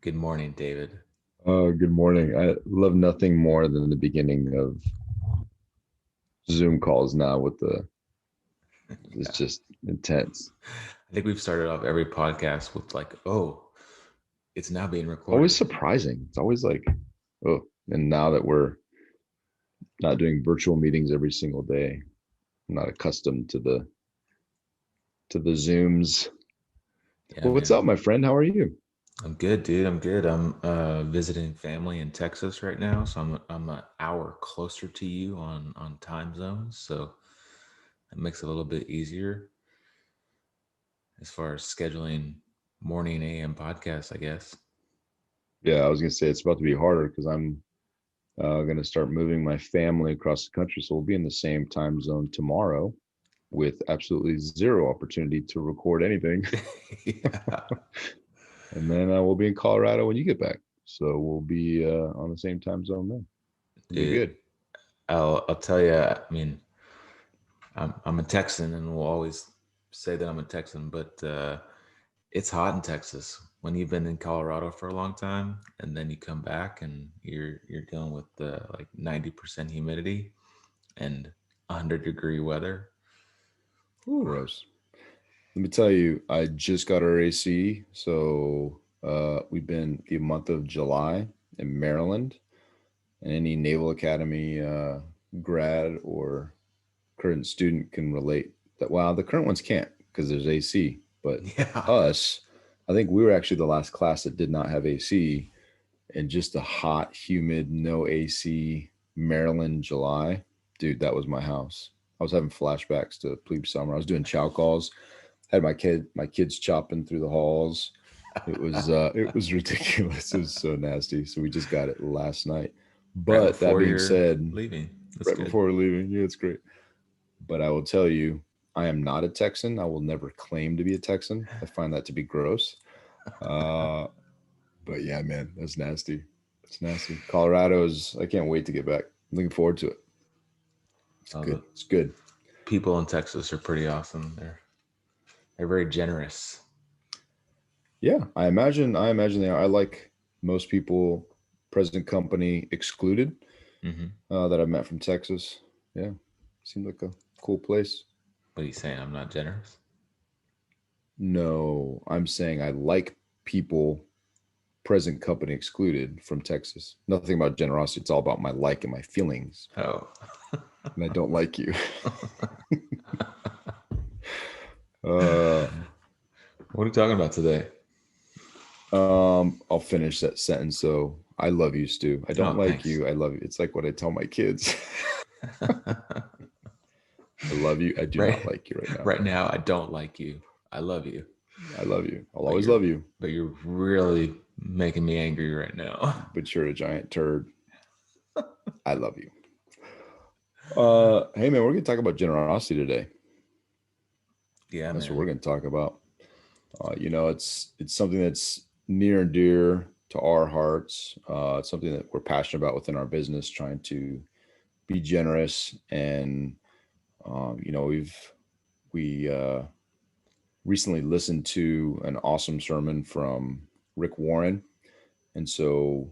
Good morning, David. Oh, good morning. I love nothing more than the beginning of Zoom calls now with it's Yeah. just intense. I think we've started off every podcast with like, oh, it's now being Always recorded. surprising. It's always like, oh, and now that we're not doing virtual meetings every single day, I'm not accustomed to the Zooms. Yeah, Well, what's man. up, my friend? How are you? I'm good, dude. I'm good. I'm visiting family in Texas right now, so I'm an hour closer to you on time zones, so it makes it a little bit easier as far as scheduling morning AM podcasts, I guess. Yeah, I was gonna say it's about to be harder because I'm gonna start moving my family across the country, so we'll be in the same time zone tomorrow with absolutely zero opportunity to record anything. Yeah, And then we'll be in Colorado when you get back. So we'll be on the same time zone then. It'll be dude. good. I'll tell you. I mean, I'm a Texan, and will always say that I'm a Texan, but it's hot in Texas when you've been in Colorado for a long time, and then you come back and you're dealing with like 90% humidity and 100-degree weather. Whew. Gross. Let me tell you, I just got our AC. So we've been the month of July in Maryland, and any Naval Academy grad or current student can relate that. Wow, the current ones can't because there's AC. But Yeah, us, I think we were actually the last class that did not have AC. And just a hot, humid, no AC Maryland July, dude, that was my house. I was having flashbacks to plebe summer. I was doing chow calls, had my kids chopping through the halls. It was ridiculous. It was so nasty. So we just got it last night. right But that before being you're said, leaving. That's right good. before we're leaving, yeah, it's great. But I will tell you, I am not a Texan. I will never claim to be a Texan. I find that to be gross. Uh, but yeah, man, that's nasty. It's nasty. Colorado's. I can't wait to get back. I'm looking forward to it. It's good. The It's good. people in Texas are pretty awesome. They're very generous. Yeah, I imagine. I imagine they are. I like most people, present company excluded, Hmm. that I've met from Texas. Yeah, seemed like a cool place. What are you saying? I'm not generous. No, I'm saying I like people, present company excluded, from Texas. Nothing about generosity. It's all about my like and my feelings. Oh, And I don't like you. uh, what are you talking about today? I'll finish that sentence. So I love you, Stu. I don't Oh, like thanks. you. I love you. It's like what I tell my kids. I love you. I do not Right, like you right now. right now, I don't like you. I love you, I love you. I'll but always you're, love you. but you're really making me angry right now. But you're a giant turd. I love you. Hey man, we're gonna talk about generosity today. Yeah, That's what we're man. gonna talk about. It's something that's near and dear to our hearts. It's something that we're passionate about within our business, trying to be generous. And we recently listened to an awesome sermon from Rick Warren. And so,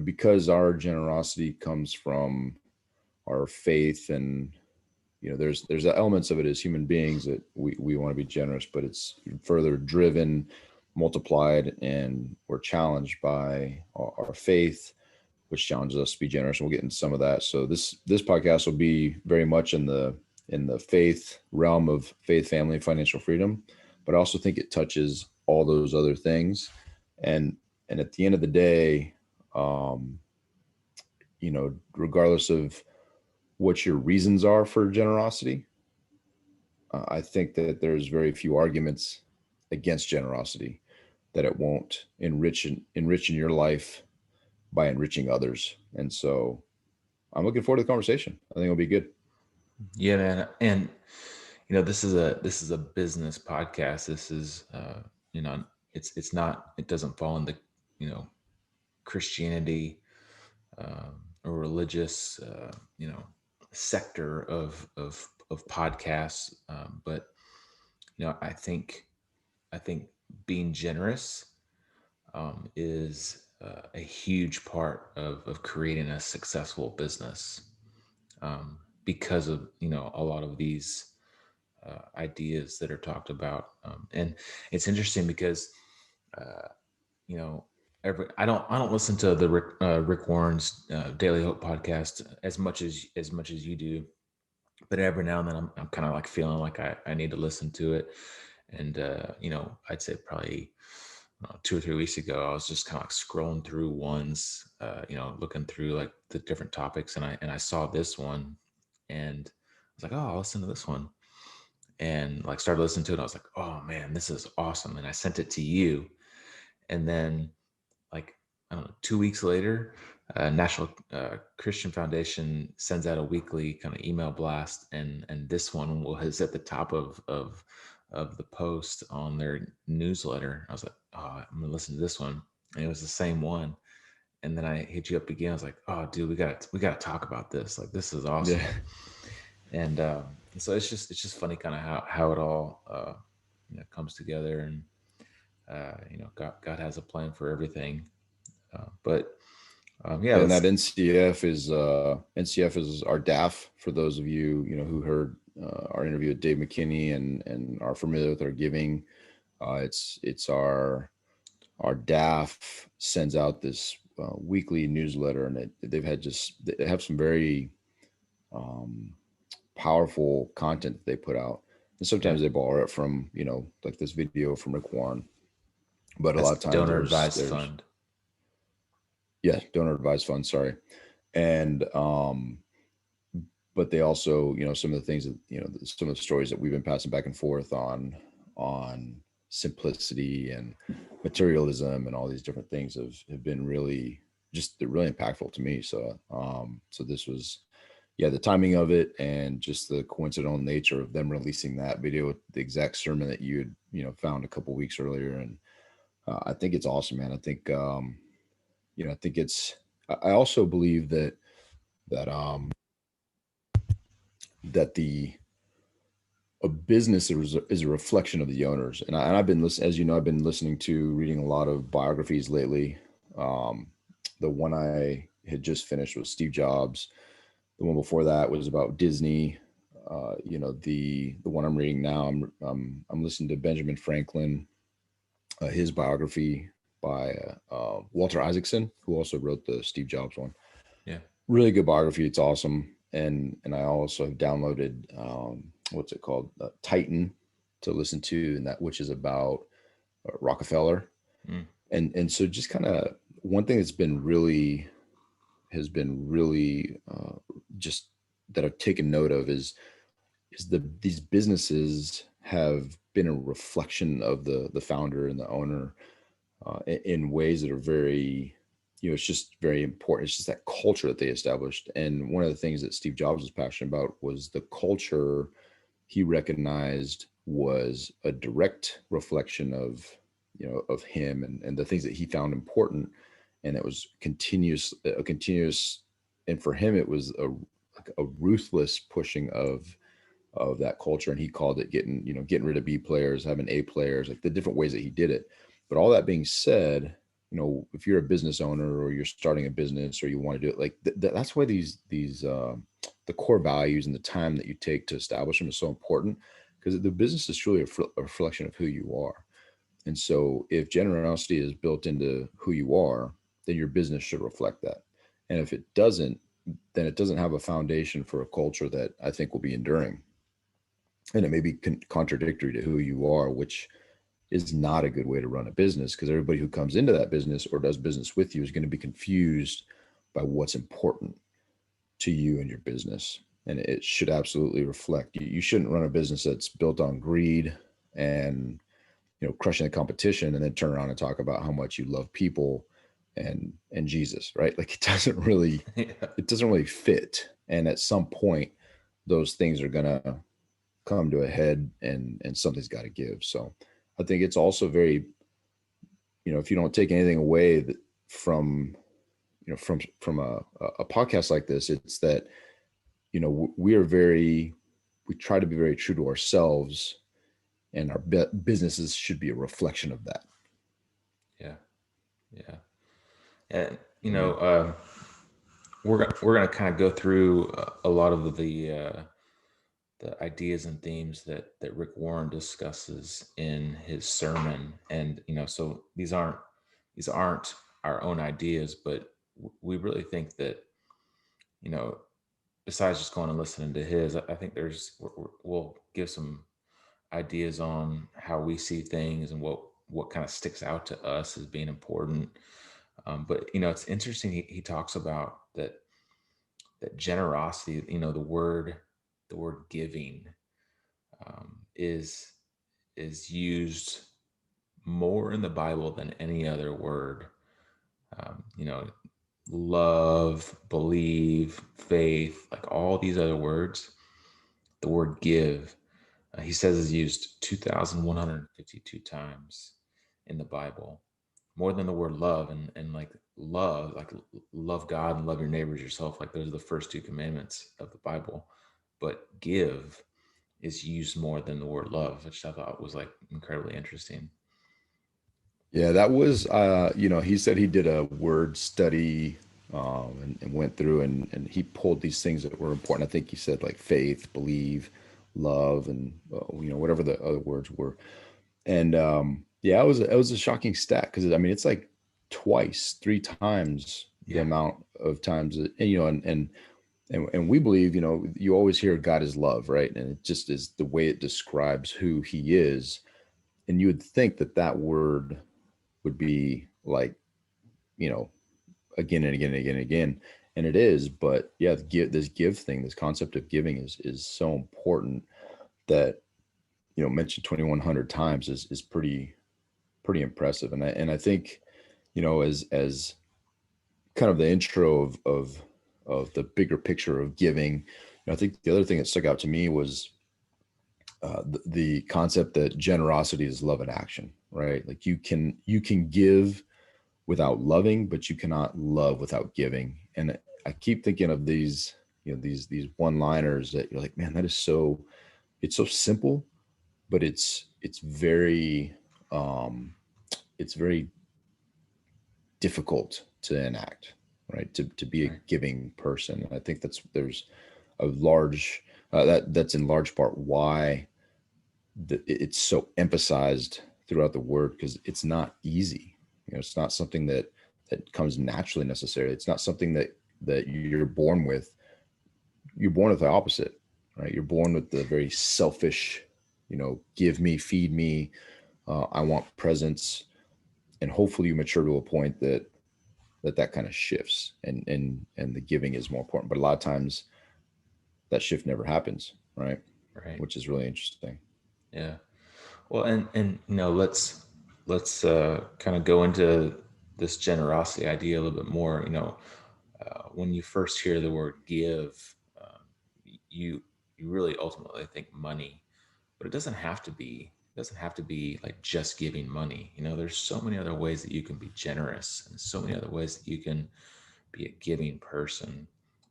because our generosity comes from our faith, and there's elements of it as human beings that we want to be generous, but it's further driven, multiplied, and we're challenged by our faith, which challenges us to be generous. And we'll get into some of that. So this podcast will be very much in the faith realm of faith, family, and financial freedom, but I also think it touches all those other things. And at the end of the day, um, regardless of what your reasons are for generosity, I think that there's very few arguments against generosity, that it won't enrich in your life by enriching others. And so I'm looking forward to the conversation. I think it'll be good. Yeah, man. And this is a business podcast. This is you know, it's not. It doesn't fall into you know Christianity or religious sector of podcasts. But I think being generous is a huge part of creating a successful business, because of a lot of these ideas that are talked about. And it's interesting because uh, you know every I don't listen to the Rick Warren's Daily Hope podcast as much as you do, but every now and then I'm kind of like feeling like I need to listen to it. And I'd say probably 2 or 3 weeks ago, I was just kind of like scrolling through ones, looking through like the different topics, and I saw this one, and I was like, oh, I'll listen to this one, and like started listening to it. And I was like, oh man, this is awesome, and I sent it to you, and then like I don't know, 2 weeks later, National Christian Foundation sends out a weekly kind of email blast, and this one was at the top of the post on their newsletter. I was like, oh, I'm gonna listen to this one, and it was the same one. And then I hit you up again. I was like, oh, dude, we got to talk about this. Like, this is Yeah. awesome. And so it's just funny, kind of how it all comes together, and God has a plan for everything. But yeah, And that let's. NCF is our DAF for those of you who heard our interview with Dave McKinney and are familiar with our giving. It's our DAF sends out this weekly newsletter, and they have some very um, powerful content that they put out. And Yeah, sometimes they borrow it from like this video from Rick Warren, but a that's lot of times donor there's advised there's fund. yeah, donor advised fund, sorry. And but they also, some of the things that, some of the stories that we've been passing back and forth on simplicity and materialism and all these different things have been really just, they're really impactful to me. So this was, yeah, the timing of it and just the coincidental nature of them releasing that video, the exact sermon that you had, found a couple weeks earlier. And I think it's awesome, man. I think, I think I also believe that that the a business is a reflection of the owners. And I've been listening, as you know, I've been listening to reading a lot of biographies lately. Um, the one I had just finished was Steve Jobs. The one before that was about Disney. The one I'm reading now, I'm listening to Benjamin Franklin, his biography by Walter Isaacson, who also wrote the Steve Jobs one. Yeah, Really good biography. It's awesome. And I also have downloaded what's it called, Titan, to listen to, and that which is about Rockefeller. mm, And so just kind of one thing that's been really has been really just that I've taken note of is these businesses have been a reflection of the founder and the owner in ways that are very, it's just very important. It's just that culture that they established. And one of the things that Steve Jobs was passionate about was the culture he recognized was a direct reflection of him and the things that he found important. And it was a continuous, and for him, it was like a ruthless pushing of that culture. And he called it getting rid of B players, having A players, like the different ways that he did it. But all that being said, if you're a business owner or you're starting a business or you want to do it, like that's why these the core values and the time that you take to establish them is so important, because the business is truly a reflection of who you are. And so if generosity is built into who you are, then your business should reflect that. And if it doesn't, then it doesn't have a foundation for a culture that I think will be enduring. And it may be contradictory to who you are, which is not a good way to run a business, because everybody who comes into that business or does business with you is going to be confused by what's important to you and your business. And it should absolutely reflect. You shouldn't run a business that's built on greed and crushing the competition and then turn around and talk about how much you love people and Jesus, right? Like yeah, it doesn't really fit. And at some point those things are going to come to a head, and something's got to give. So I think it's also very, if you don't take anything away from, from a podcast like this, it's that, we try to be very true to ourselves, and our businesses should be a reflection of that. yeah. Yeah. And Amen. we're gonna kind of go through a lot of the ideas and themes that Rick Warren discusses in his sermon, and so these aren't our own ideas, but we really think that you know besides just going and listening to his, I think we'll give some ideas on how we see things and what kind of sticks out to us as being important. But it's interesting. He talks about that generosity. The word giving is used more in the Bible than any other word. Um, you know, love, believe, faith, like all these other words. The word give, he says, is used 2,152 times in the Bible, more than the word love. And like love, like love God and love your neighbors yourself. Like those are the first two commandments of the Bible. But give is used more than the word love, which I thought was like incredibly interesting. Yeah, that was, he said he did a word study, and went through and he pulled these things that were important. I think he said like faith, believe, love, and, whatever the other words were. And yeah, it was a shocking stat because I mean, it's like twice, three times the Yeah, amount of times that, and we believe, you always hear God is love, right? And it just is the way it describes who he is. And you would think that that word would be like, you know, again and again and again and again. And it is, but yeah, this give thing, this concept of giving is so important that, mentioned 2,100 times is pretty impressive. And I think, as kind of the intro of the bigger picture of giving, I think the other thing that stuck out to me was the concept that generosity is love in action, right? Like you can give without loving, but you cannot love without giving. And I keep thinking of these, these one-liners that you're like, man, that is it's so simple, but um it's very difficult to enact, right? To be a right, giving person. And I think there's a large that's in large part why it's so emphasized throughout the word, because it's not easy. It's not something that comes naturally necessarily. It's not something that you're born with. You're born with the opposite, right? You're born with the very selfish, give me, feed me, I want presents. And hopefully you mature to a point that kind of shifts, and the giving is more important. But a lot of times that shift never happens, right? right. Which is really interesting. Yeah. Well, and let's kind of go into this generosity idea a little bit more. When you first hear the word give, you you really ultimately think money, but it doesn't have to be. It doesn't have to be like just giving money. There's so many other ways that you can be generous, and so many other ways that you can be a giving person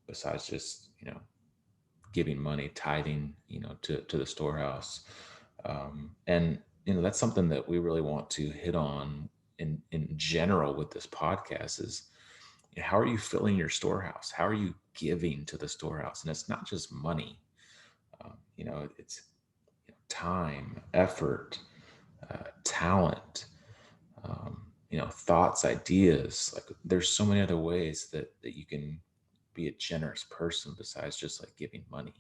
besides just giving money, tithing, to the storehouse. And that's something that we really want to hit on in general with this podcast is, how are you filling your storehouse? How are you giving to the storehouse? And it's not just money. It's time, effort, talent, thoughts, ideas. Like there's so many other ways that you can be a generous person besides just like giving money.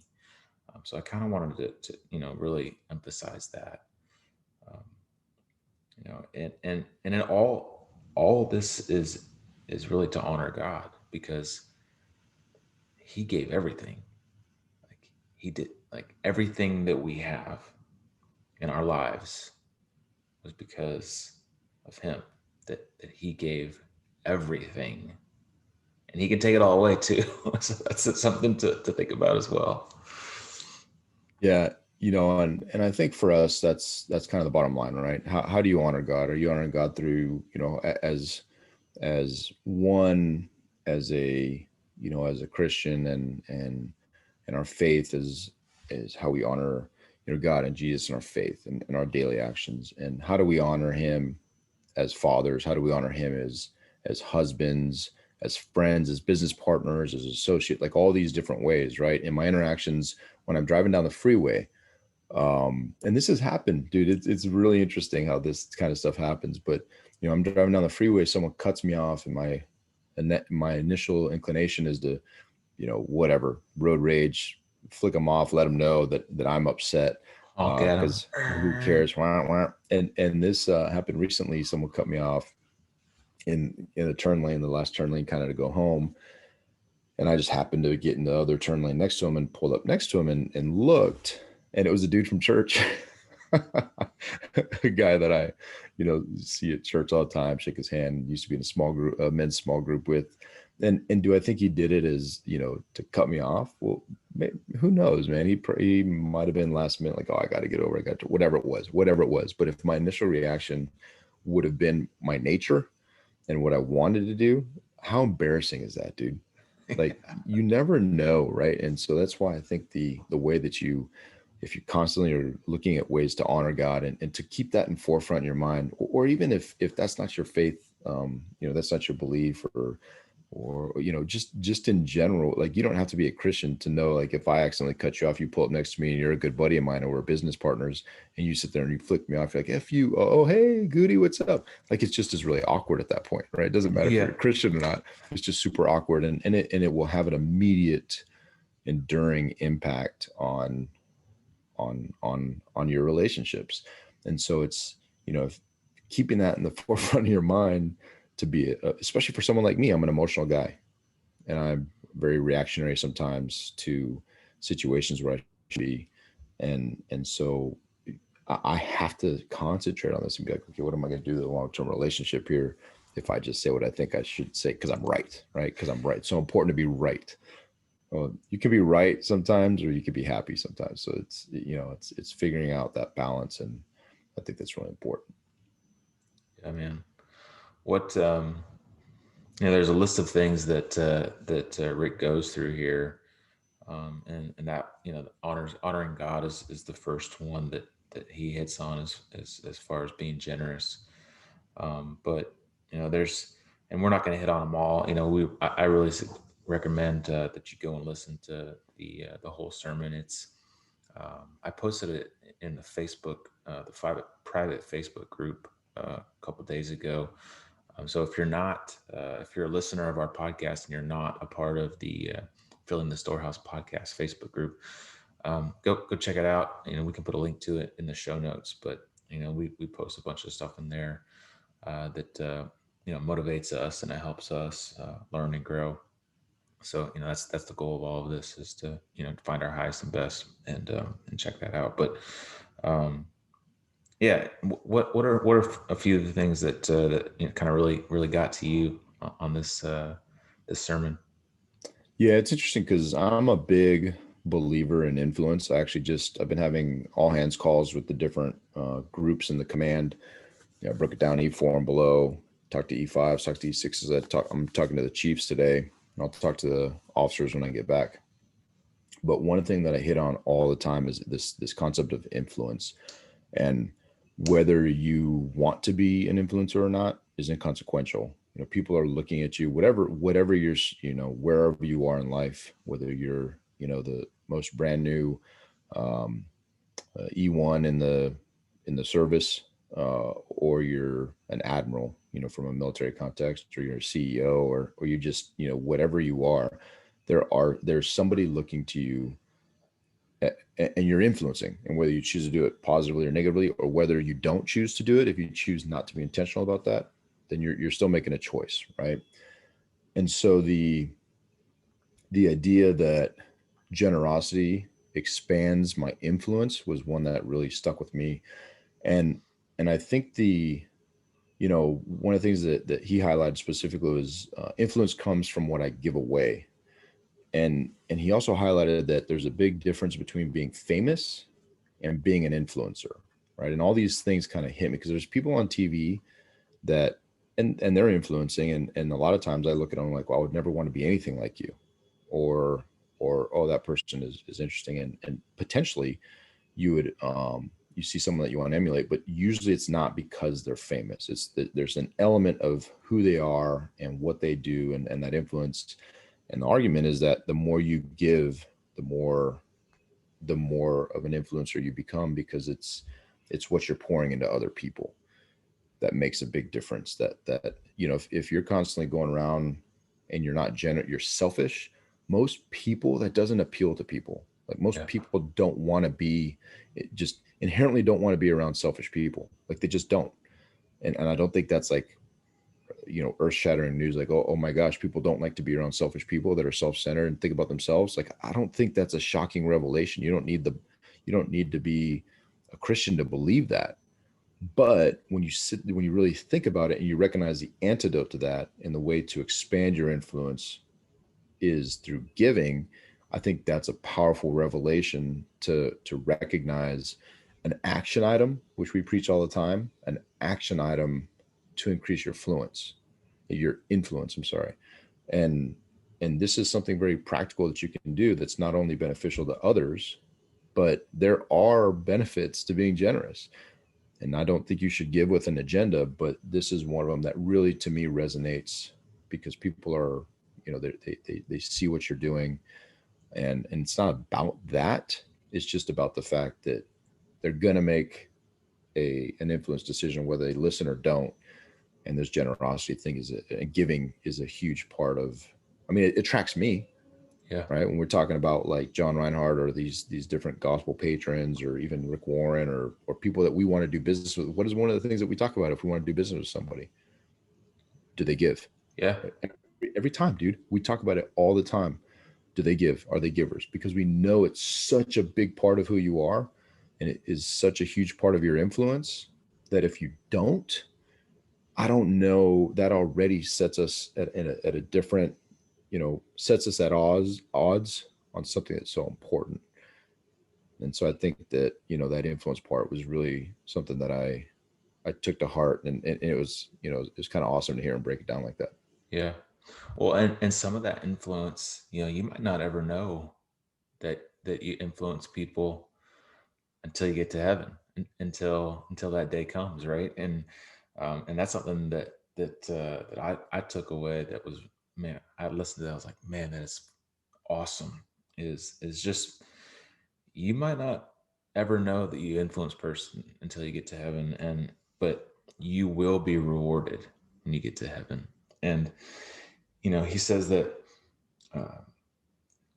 So I kind of wanted to really emphasize that. Um, and in all this is really to honor God, because He gave everything. Like He did, like everything that we have in our lives was because of Him. That He gave everything, and He can take it all away too. So that's something to think about as well. Yeah, and I think for us that's kind of the bottom line, right? How do you honor God? Are you honoring God through, as one, as a, as a Christian, and our faith is how we honor, God and Jesus, and our faith and our daily actions. And how do we honor him as fathers? How do we honor him as husbands, as friends, as business partners, as associate, like all these different ways, right? In my interactions when I'm driving down the freeway, and this has happened, dude. It's really interesting how this kind of stuff happens. But I'm driving down the freeway, someone cuts me off, and my initial inclination is to, whatever, road rage, flick them off, let them know that I'm upset, Honk at him. because who cares? Wah, wah. And this happened recently. Someone cut me off in the turn lane, the last turn lane, kind of to go home, and I just happened to get in the other turn lane next to him and pulled up next to him and looked, and it was a dude from church, a guy that I, see at church all the time, shake his hand, used to be in a small group, a men's small group with. And do I think he did it as, to cut me off? Well, who knows, man? He might have been last minute, like, oh, I got to get over, I got to, whatever it was. But if my initial reaction would have been my nature and what I wanted to do, how embarrassing is that, dude? Like, you never know, right? And so that's why I think the way that if you constantly are looking at ways to honor God, and to keep that in forefront in your mind, or even if that's not your faith, that's not your belief, or just in general, like, you don't have to be a Christian to know, like, if I accidentally cut you off, you pull up next to me and you're a good buddy of mine, or we're business partners, and you sit there and you flick me off, you're like, F you, oh, hey, Goody, what's up? Like, it's just as really awkward at that point, right? It doesn't matter if Yeah. you're a Christian or not. It's just super awkward, and it will have an immediate enduring impact on your relationships. And so it's, keeping that in the forefront of your mind, to be especially for someone like me. I'm an emotional guy, and I'm very reactionary sometimes to situations where I should be. And so I have to concentrate on this and be like, okay, what am I going to do to the long-term relationship here if I just say what I think I should say because I'm right? Because I'm right. It's so important to be right. Well, you can be right sometimes, or you can be happy sometimes. So it's figuring out that balance, and I think that's really important. Yeah, man. What there's a list of things that Rick goes through here, and that honoring God is the first one that he hits on as far as being generous. But there's, and we're not going to hit on them all. I really recommend that you go and listen to the whole sermon. It's I posted it in the Facebook, the private Facebook group a couple days ago. So if you're a listener of our podcast and you're not a part of the Filling the Storehouse podcast Facebook group, go check it out. We can put a link to it in the show notes, but we post a bunch of stuff in there that motivates us, and it helps us learn and grow. So that's the goal of all of this, is to find our highest and best, and check that out. But um, yeah, what are a few of the things that kind of really got to you on this sermon? Yeah, it's interesting because I'm a big believer in influence. I've been having all hands calls with the different groups in the command. I broke it down, E4 and below, talk to E5, talk to E6s. I'm talking to the chiefs today, and I'll talk to the officers when I get back. But one thing that I hit on all the time is this concept of influence, and whether you want to be an influencer or not is inconsequential. People are looking at you, whatever you're, wherever you are in life, whether you're, the most brand new E1 in the service, or you're an admiral, from a military context, or you're a CEO, or you just, whatever you are, there's somebody looking to you, and you're influencing, and whether you choose to do it positively or negatively, or whether you don't choose to do it, if you choose not to be intentional about that, then you're still making a choice, right? And so the idea that generosity expands my influence was one that really stuck with me. And I think one of the things that he highlighted specifically was, influence comes from what I give away. And he also highlighted that there's a big difference between being famous and being an influencer, right? And all these things kind of hit me because there's people on TV that, and they're influencing, and a lot of times I look at them like, well, I would never want to be anything like you, or oh, that person is interesting, and potentially you would you see someone that you want to emulate, but usually it's not because they're famous. It's that there's an element of who they are and what they do, and that influence. And the argument is that the more you give, the more of an influencer you become, because it's what you're pouring into other people that makes a big difference. That if you're constantly going around and you're not you're selfish. Most people, that doesn't appeal to people. Like, most Yeah. people don't want to be, just inherently don't want to be around selfish people. Like, they just don't. And I don't think that's like, earth shattering news. Like, oh my gosh, people don't like to be around selfish people that are self-centered and think about themselves. Like, I don't think that's a shocking revelation. You don't need to be a Christian to believe that. But when you really think about it and you recognize the antidote to that, and the way to expand your influence is through giving, I think that's a powerful revelation to recognize an action item, which we preach all the time, an action item to increase your influence, I'm sorry. And this is something very practical that you can do, that's not only beneficial to others, but there are benefits to being generous. And I don't think you should give with an agenda, but this is one of them that really, to me, resonates, because people are, they see what you're doing, and it's not about that. It's just about the fact that they're gonna make an influence decision whether they listen or don't. And this generosity thing and giving is a huge part of. I mean, it attracts me, Yeah. right? When we're talking about like John Reinhardt, or these different gospel patrons, or even Rick Warren, or people that we want to do business with, what is one of the things that we talk about if we want to do business with somebody? Do they give? Yeah. Every time, dude. We talk about it all the time. Do they give? Are they givers? Because we know it's such a big part of who you are, and it is such a huge part of your influence, that if you don't, I don't know, that already sets us at a different, sets us at odds on something that's so important. And so I think that, that influence part was really something that I took to heart, and it was, it was kind of awesome to hear him break it down like that. Yeah. Well, and some of that influence, you might not ever know that you influence people until you get to heaven, until that day comes, right? And that's something that I took away. That was, man, I listened to that, I was like, man, that is awesome. Is just, you might not ever know that you influence person until you get to heaven, but you will be rewarded when you get to heaven. And he says that uh,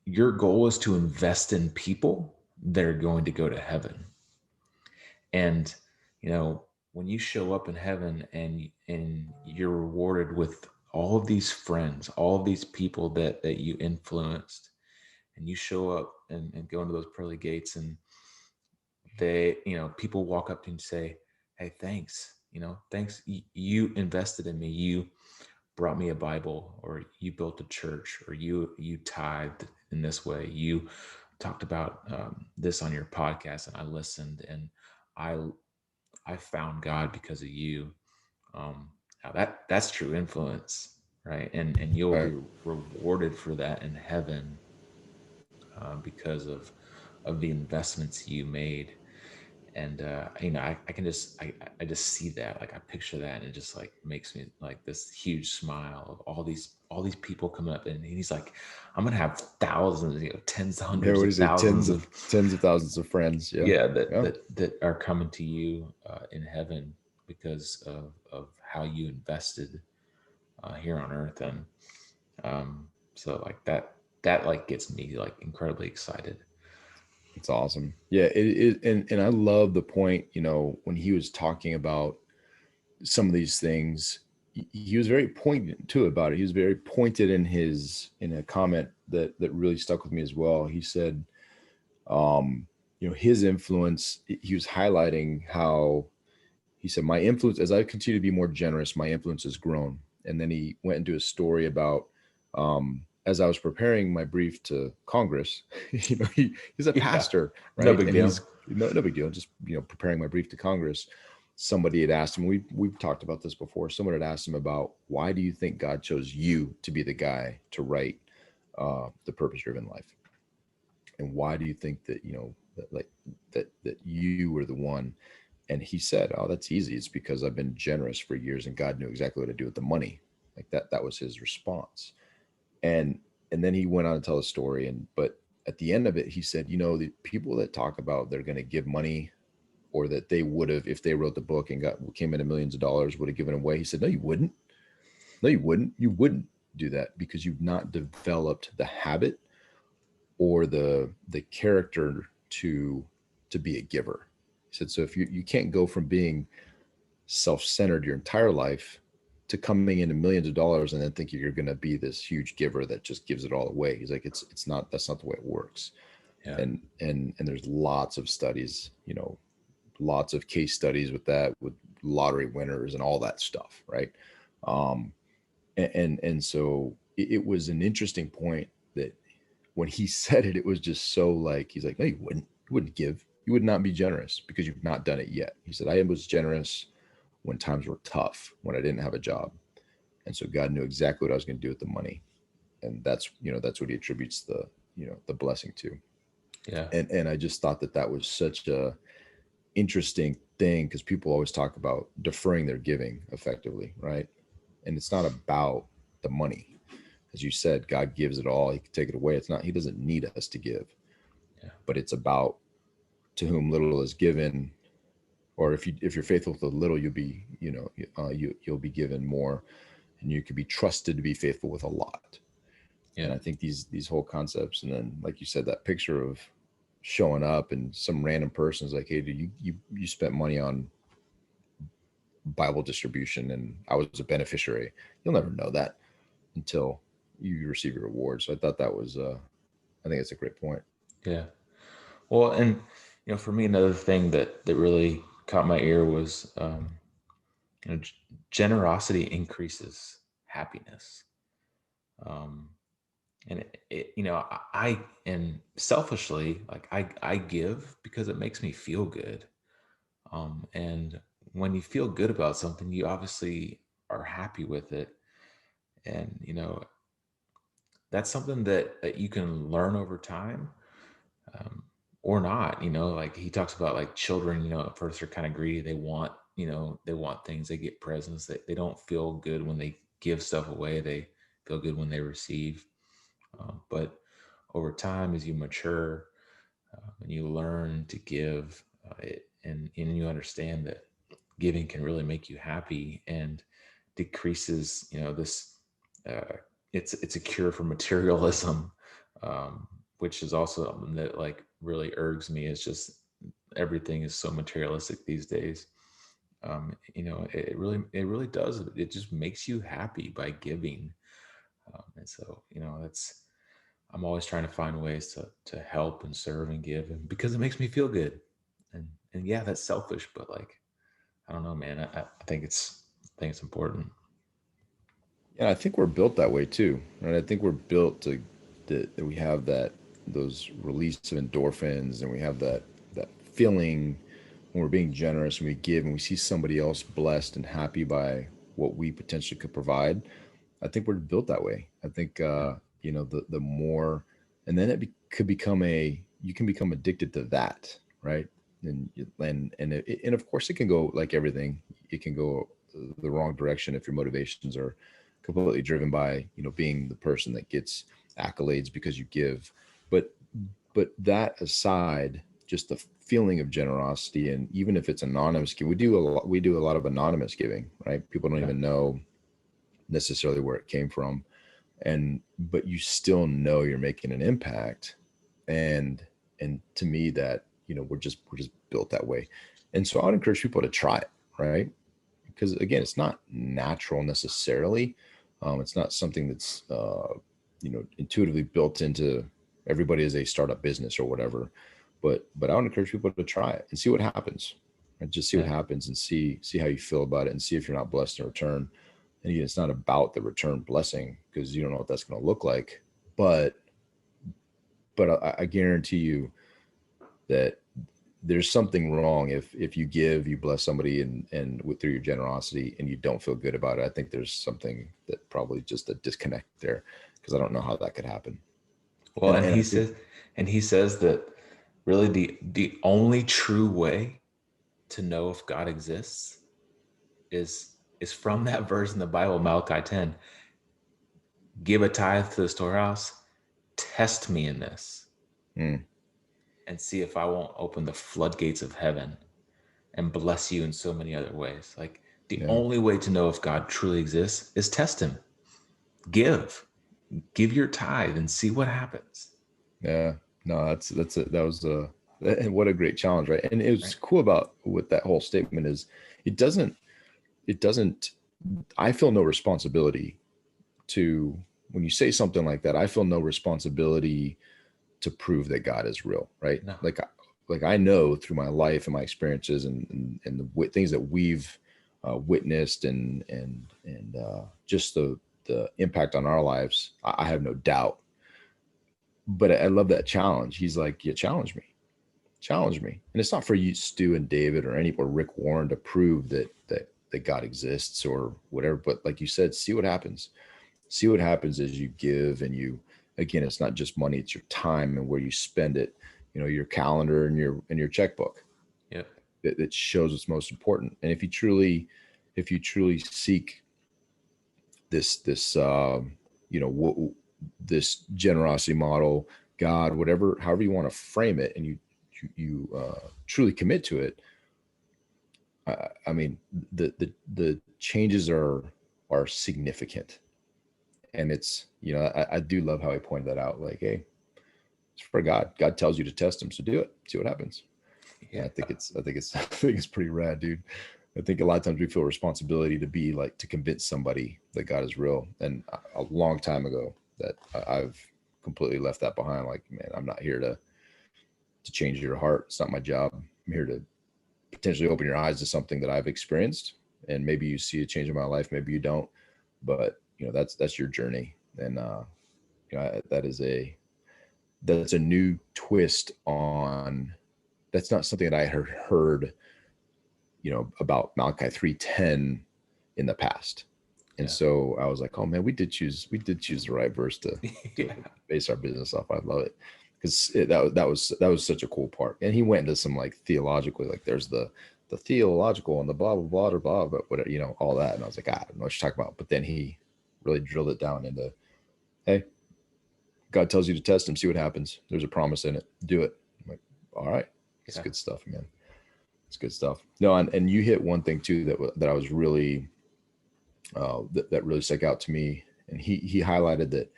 your goal is to invest in people that are going to go to heaven. And when you show up in heaven, and you're rewarded with all of these friends, all of these people that you influenced, and you show up and go into those pearly gates, and people walk up to you and say, hey, thanks, thanks, you invested in me, you brought me a Bible, or you built a church, or you tithed in this way, you talked about this on your podcast, and I listened, and I I found God because of you. Now that's true influence, right? And you'll Right. be rewarded for that in heaven, because of the investments you made. And I can just I just see that, like I picture that, and it just like makes me like this huge smile of all these people coming up, and he's like, I'm gonna have thousands, tens, Yeah. hundreds What do of you say? thousands of, Tens of thousands of friends. Yeah. yeah, that Yeah. are coming to you in heaven because of how you invested here on earth. And so like that like gets me like incredibly excited. It's awesome. Yeah. And I love the point, when he was talking about some of these things, he was very poignant too about it. He was very pointed in a comment that really stuck with me as well. He said, his influence, he was highlighting how he said, my influence, as I continue to be more generous, my influence has grown. And then he went into a story about, as I was preparing my brief to Congress, he's a Yeah, pastor, no right? big And deal. he's no big deal, just, preparing my brief to Congress. Somebody had asked him, we've talked about this before. Someone had asked him about, why do you think God chose you to be the guy to write The Purpose Driven Life? And why do you think that, that like that you were the one? And he said, oh, that's easy. It's because I've been generous for years and God knew exactly what to do with the money. Like that was his response. And then he went on to tell a story. And but at the end of it, he said, the people that talk about they're going to give money, or that they would have, if they wrote the book and came into millions of dollars, would have given away. He said, no, you wouldn't. No, you wouldn't. You wouldn't do that because you've not developed the habit or the character to be a giver. He said, so if you can't go from being self-centered your entire life to coming into millions of dollars and then thinking you're going to be this huge giver that just gives it all away. He's like, it's not, that's not the way it works. Yeah. And there's lots of studies, lots of case studies with that, with lottery winners and all that stuff, right? um and so it was an interesting point that when he said it, it was just so like, he's like, no, you wouldn't give, you would not be generous because you've not done it yet. He said, I was generous when times were tough, when I didn't have a job. And so God knew exactly what I was going to do with the money. And that's what he attributes the blessing to. Yeah. And I just thought that that was such a interesting thing, because people always talk about deferring their giving effectively, right? And it's not about the money. As you said, God gives it all. He can take it away. It's not, he doesn't need us to give, Yeah. but it's about to whom little is given, or if you're faithful with a little, you'll be, you'll be given more, and you can be trusted to be faithful with a lot. Yeah. And I think these whole concepts, and then like you said, that picture of showing up and some random person is like, hey, dude, you spent money on Bible distribution and I was a beneficiary. You'll never know that until you receive your reward. So I thought that was I think it's a great point. Yeah. Well, and for me, another thing that really caught my ear was, generosity increases happiness. Um, and I and selfishly, like I give because it makes me feel good. And when you feel good about something, you obviously are happy with it. And that's something that you can learn over time, um, or not. Like he talks about, like children, at first they're kind of greedy. They want things, they get presents. They don't feel good when they give stuff away. They feel good when they receive. But over time, as you mature, and you learn to give, and you understand that giving can really make you happy and decreases, this. Uh, it's a cure for materialism, which is also something that like really irks me. It's just everything is so materialistic these days. It really does. It just makes you happy by giving, and so that's. I'm always trying to find ways to help and serve and give, and because it makes me feel good. And yeah, that's selfish, but like I don't know, man. I think it's important. Yeah, I think we're built that way too. And I think we're built to that we have that those release of endorphins, and we have that feeling when we're being generous and we give and we see somebody else blessed and happy by what we potentially could provide. I think we're built that way. I think Yeah. the more, and then could become you can become addicted to that, right? And of course it can go like everything. It can go the wrong direction if your motivations are completely driven by being the person that gets accolades because you give. But that aside, just the feeling of generosity, and even if it's anonymous, we do a lot of anonymous giving, right? People don't Yeah. even know necessarily where it came from, and but you still know you're making an impact. And to me, that we're just built that way. And so I would encourage people to try it, right? Because again, it's not natural necessarily. It's not something that's intuitively built into everybody as they start a business or whatever. But I would encourage people to try it and see what happens. And just see what Yeah. happens and see how you feel about it, and see if you're not blessed in return. And again, it's not about the return blessing, because you don't know what that's going to look like. But I guarantee you that there's something wrong if you give, you bless somebody, through your generosity, and you don't feel good about it. I think there's something that probably just a disconnect there, because I don't know how that could happen. Well, And I think, and he says that really the only true way to know if God exists is from that verse in the Bible, Malachi 10. Give a tithe to the storehouse, test me in this, mm, and see if I won't open the floodgates of heaven and bless you in so many other ways. Like the yeah, only way to know if God truly exists is test him. Give. Give your tithe and see what happens. yeah, no, that was and what a great challenge, right? And it was Right? cool about what that whole statement is. It doesn't, it doesn't, I feel no responsibility to, when you say something like that, I feel no responsibility to prove that God is real, right? No. Like I know through my life and my experiences and the things that we've witnessed and just the impact on our lives. I have no doubt, but I love that challenge. He's like, yeah, challenge me, and it's not for you, Stu and David, or Rick Warren, to prove that God exists or whatever. But like you said, see what happens. See what happens as you give, and you, again, it's not just money, it's your time and where you spend it, your calendar and your checkbook Yep. that shows what's most important. And if you truly seek this you know w- this generosity model, God, whatever, however you want to frame it, and you truly commit to it, I mean, the changes are significant. And it's, I do love how he pointed that out. Like, hey, it's for God. God tells you to test him, so do it. See what happens. And Yeah. I think it's pretty rad, dude. I think a lot of times we feel responsibility to be like, to convince somebody that God is real. And a long time ago that I've completely left that behind. Like, man, I'm not here to change your heart. It's not my job. I'm here to potentially open your eyes to something that I've experienced. And maybe you see a change in my life, maybe you don't. But that's your journey. And that's a new twist on, that's not something that I heard about Malachi 3:10 in the past. And Yeah. so I was like, oh man, we did choose the right verse to Yeah. base our business off. I love it, because that was such a cool part. And he went into some, like, theologically, like, there's the theological and the blah blah blah blah, but whatever, all that. And I was like, I don't know what you're talking about. But then he really drilled it down into, hey, God tells you to test him, see what happens. There's a promise in it. Do it. I'm like, all right, it's Yeah. good stuff, man. It's good stuff. No, and you hit one thing too that I was really that really stuck out to me. And he highlighted that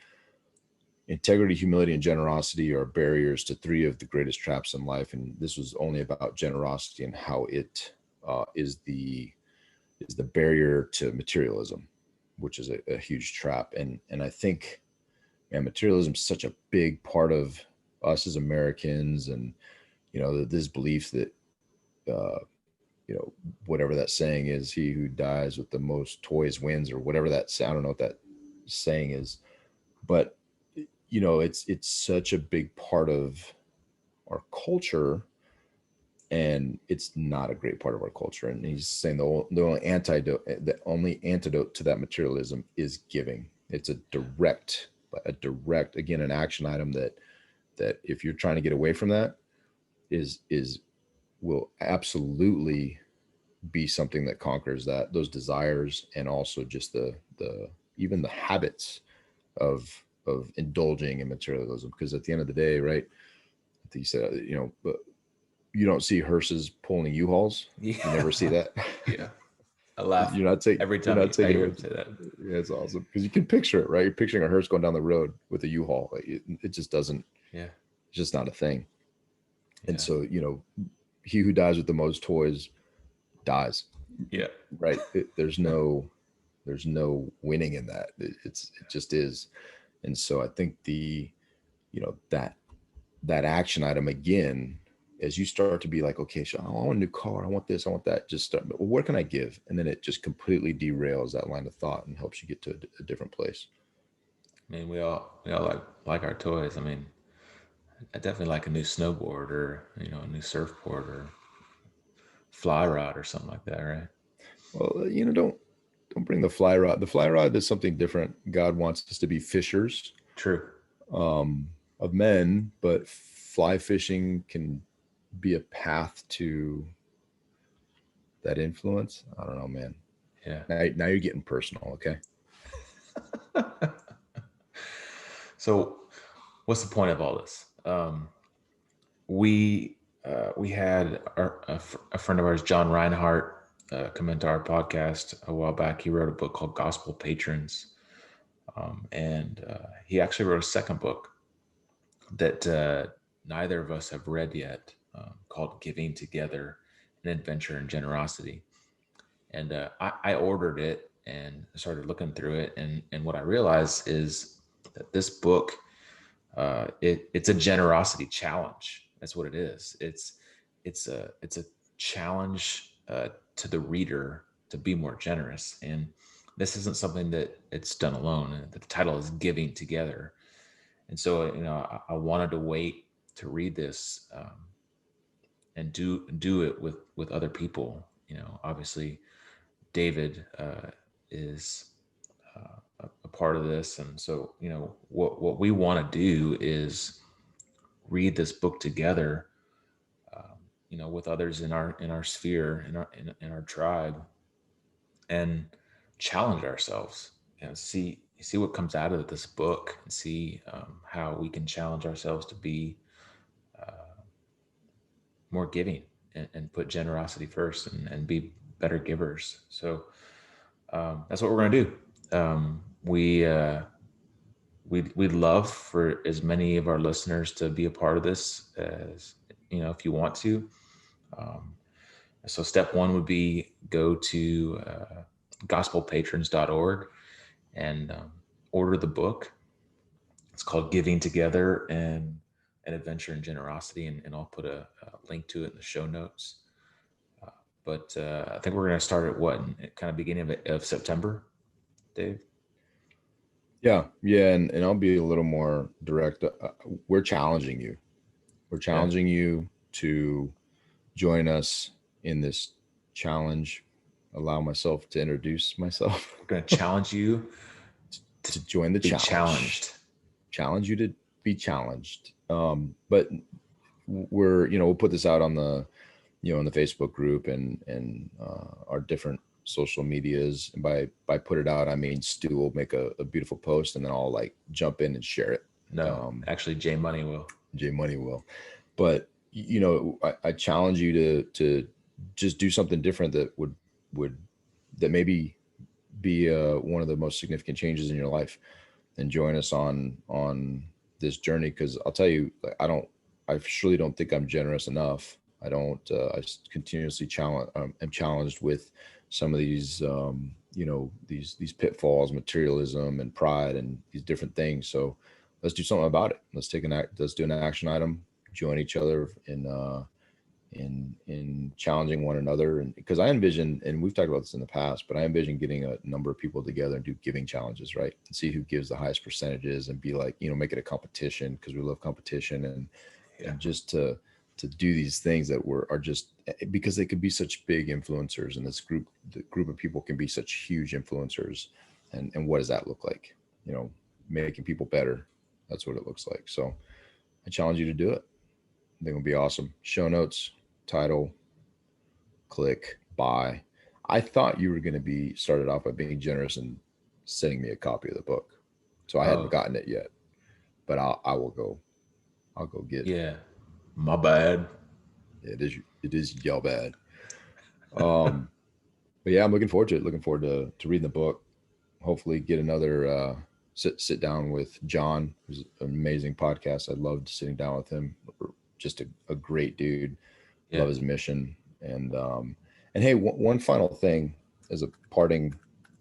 integrity, humility, and generosity are barriers to three of the greatest traps in life. And this was only about generosity and how it is the barrier to materialism, which is a huge trap. And I think, man, materialism is such a big part of us as Americans. And this belief that uh, whatever that saying is, he who dies with the most toys wins, or whatever I don't know what that saying is. But it's such a big part of our culture, and it's not a great part of our culture. And he's saying the only antidote to that materialism is giving. It's a direct, again, an action item that if you're trying to get away from that, is will absolutely be something that conquers those desires, and also just the even the habits of indulging in materialism. Because at the end of the day, right, I think you said, but you don't see hearses pulling U-Hauls. You Yeah. never see that. Yeah. I laugh every You're time not I taking hear it. him say that. Yeah, it's awesome because you can picture it, right? You're picturing a hearse going down the road with a U-Haul. Like, it just doesn't. Yeah. It's just not a thing. And Yeah. so, he who dies with the most toys dies, Yeah. right? There's no winning in that. It just is. And so I think that action item, again, as you start to be like, okay, so I want a new car, I want this, I want that, just start, well, where can I give? And then it just completely derails that line of thought and helps you get to a different place. I mean, we all like our toys. I mean, I definitely like a new snowboard or a new surfboard or fly rod or something like that, right? Well, don't bring the fly rod. The fly rod is something different. God wants us to be fishers. True. Um, of men, but fly fishing can be a path to that influence. I don't know, man. Yeah. Now you're getting personal, okay? So, what's the point of all this? We we had a friend of ours, John Reinhardt, come into our podcast a while back. He wrote a book called Gospel Patrons, and he actually wrote a second book that neither of us have read yet, called Giving Together: An Adventure in Generosity. And I ordered it and started looking through it, and what I realized is that this book, it's a generosity challenge. That's what it is. It's a challenge to the reader to be more generous, and this isn't something that it's done alone. The title is Giving Together, and so I wanted to wait to read this, and do it with other people. Obviously David is a part of this, and so what we want to do is read this book together, with others in our sphere, in our tribe, and challenge ourselves. See what comes out of this book, and see how we can challenge ourselves to be more giving, and put generosity first, and be better givers. So that's what we're going to do. We'd love for as many of our listeners to be a part of this as if you want to. Um, so step one would be go to gospelpatrons.org and order the book. It's called Giving Together and an Adventure in Generosity, and I'll put a link to it in the show notes. But I think we're going to start at what, kind of beginning of September, Dave? Yeah, and I'll be a little more direct. We're challenging you. We're Yeah, challenging you to join us in this challenge. Allow myself to introduce myself. we're going to challenge you to To join the be challenge. challenged. Challenge you to be challenged. But we'll put this out on the in the Facebook group and our different social medias. And by put it out, I mean Stu will make a beautiful post, and then I'll like jump in and share it. No, actually, Jay Money will. J Money will. But I challenge you to just do something different would that maybe be one of the most significant changes in your life, and join us on this journey. Because I'll tell you, like, I surely don't think I'm generous enough. I don't. I continuously am challenged with some of these, these pitfalls, materialism and pride, and these different things. So let's do something about it. Let's do an action item. Join each other in challenging one another. And because I envision, and we've talked about this in the past, but I envision getting a number of people together and do giving challenges, right? And see who gives the highest percentages, and be like, make it a competition, because we love competition, Yeah. and just to do these things that are just because they could be such big influencers, and the group of people can be such huge influencers. And what does that look like? Making people better. That's what it looks like. So I challenge you to do it. I think it'll be awesome. Show notes, title, click, buy. I thought you were going to be started off by being generous and sending me a copy of the book. So I hadn't Oh, gotten it yet, but I will go. I'll go get it. yeah. My bad. It is yell bad. Um, but yeah, I'm looking forward to it. Looking forward to reading the book. Hopefully, get another sit down with John, who's an amazing podcast. I loved sitting down with him. Just a great dude. Yeah. Love his mission. And hey, one final thing as a parting,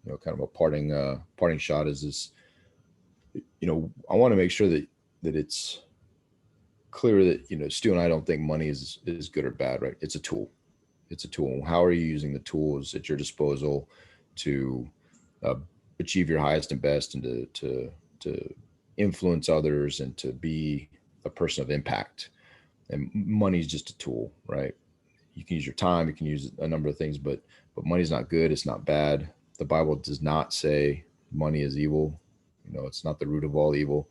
kind of a parting shot is this. I want to make sure that it's clear that Stu and I don't think money is good or bad, right? It's a tool. It's a tool. How are you using the tools at your disposal to uh, achieve your highest and best, and to influence others, and to be a person of impact? And money is just a tool, right? You can use your time, you can use a number of things, but money's not good. It's not bad. The Bible does not say money is evil. It's not the root of all evil.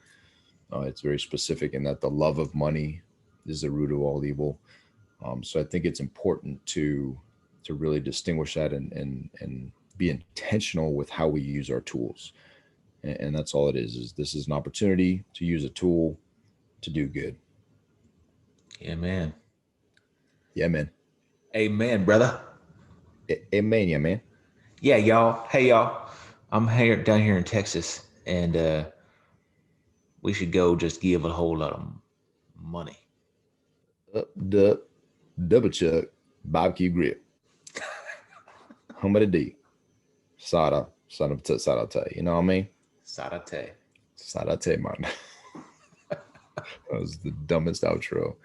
It's very specific in that the love of money is the root of all evil. So I think it's important to really distinguish that and be intentional with how we use our tools. And that's all it is. Is this is an opportunity to use a tool to do good. Yeah, man. Yeah, man. Amen, brother. Amen, yeah, man. Yeah, y'all. Hey, y'all. I'm here down here in Texas, and we should go just give a whole lot of money. Up, dup, double chuck, barbecue grill. Humba D. Sada. Sada. You know what I mean? Sarate. Sada, man. That was the dumbest outro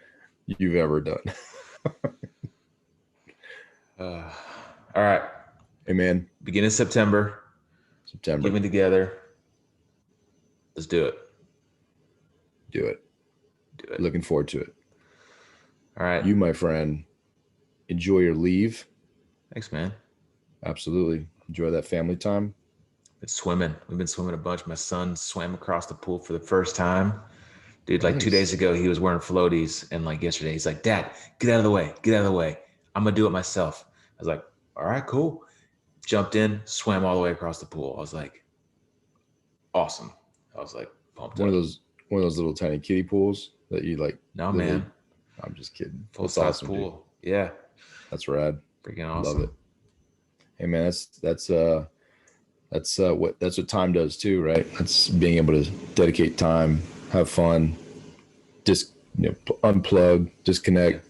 you've ever done. Uh, all right. Hey, man. Beginning of September. September. Giving together. Let's do it. Do it. Do it. Looking forward to it. All right. You, my friend, enjoy your leave. Thanks, man. Absolutely. Enjoy that family time. Been swimming. We've been swimming a bunch. My son swam across the pool for the first time. Dude, like 2 days Nice. ago, he was wearing floaties. And like yesterday, he's like, Dad, get out of the way. Get out of the way. I'm going to do it myself. I was like, all right, cool. Jumped in, swam all the way across the pool. I was like, awesome. I was like, pumped One of up. those one of those little tiny kiddie pools that you like. No, Literally, man. I'm just kidding. Full That's size awesome, dude. pool. Yeah. That's rad. Freaking Love it. awesome. Hey, man, that's what time does too, right? That's being able to dedicate time, have fun, just unplug, disconnect,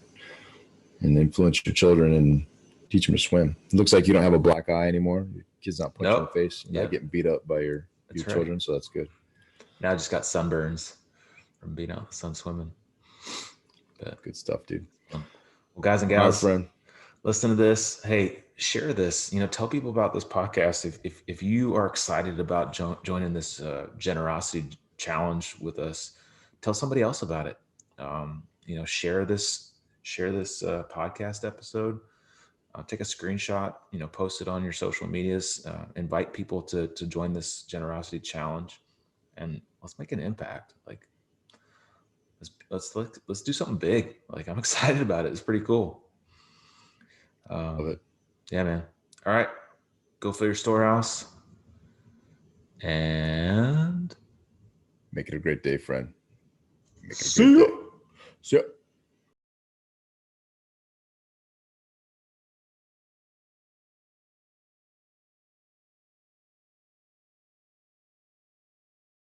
and influence your children and teach them to swim. It looks like you don't have a black eye anymore. Your kid's not punching Nope. in the face. You're not Yep. getting beat up by your That's right. children, so that's good. Now I just got sunburns from being out in the sun swimming. But Good stuff, dude. well, guys and All right, gals, friend. listen to this. Hey, share this. Tell people about this podcast. If you are excited about joining this generosity challenge with us, tell somebody else about it. Share this podcast episode. Take a screenshot. Post it on your social medias. Invite people to join this generosity challenge, and let's make an impact. Like let's do something big. Like I'm excited about it. It's pretty cool. Love it. Yeah, man. All right. Go fill your storehouse. And Make it a great day, friend. Make it a see great you. day. See ya.